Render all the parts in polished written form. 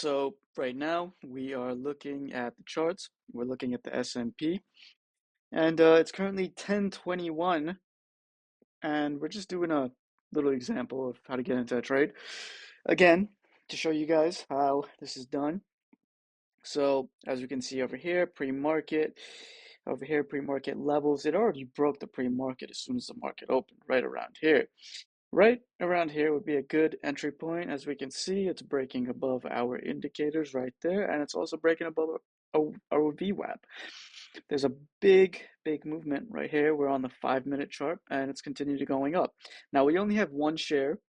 So right now we are looking at the charts. We're looking at the S&P, and it's currently 10:21, and we're just doing a little example of how to get into a trade. Again, to show you guys how this is done. So as you can see over here, pre-market, over here, pre-market levels, it already broke the pre-market as soon as the market opened, right around here. Right around here would be a good entry point. As we can see, it's breaking above our indicators right there, and it's also breaking above our VWAP. There's a big movement right here. We're on the 5-minute chart, and it's continued going up. Now, we only have one share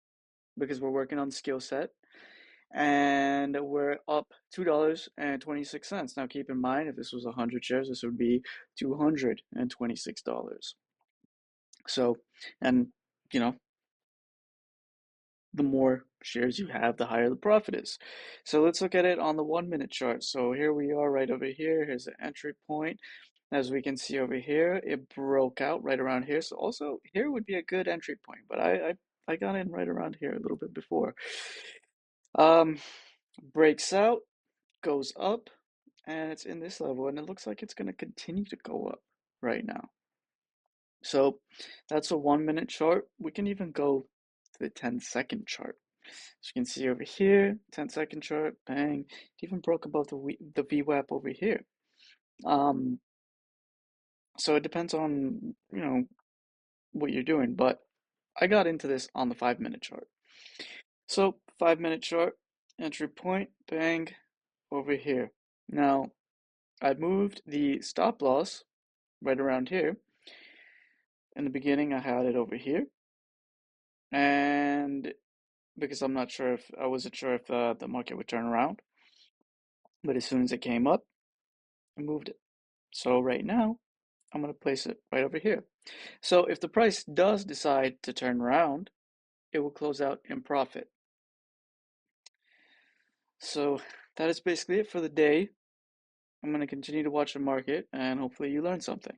because we're working on the skill set, and we're up $2.26. Now, keep in mind, if this was 100 shares, this would be $226. So, and you know, the more shares you have, the higher the profit is. So let's look at it on the 1-minute chart. So here we are right over here. Here's the entry point. As we can see over here, it broke out right around here. So also here would be a good entry point, but I got in right around here a little bit before. Um, Breaks out, goes up, and it's in this level, and it looks like it's going to continue to go up right now. So that's a 1-minute chart. We can even go to the 10-second chart. As you can see over here, 10-second chart, bang, it even broke above the VWAP over here. So it depends on, what you're doing, but I got into this on the 5-minute chart. So 5-minute chart, entry point, bang, over here. Now, I moved the stop loss right around here. In the beginning, I had it over here, and because I wasn't sure if the market would turn around, but as soon as it came up, I moved it. So right now, I'm going to place it right over here. So if the price does decide to turn around, it will close out in profit. So that is basically it for the day. I'm going to continue to watch the market and hopefully you learn something.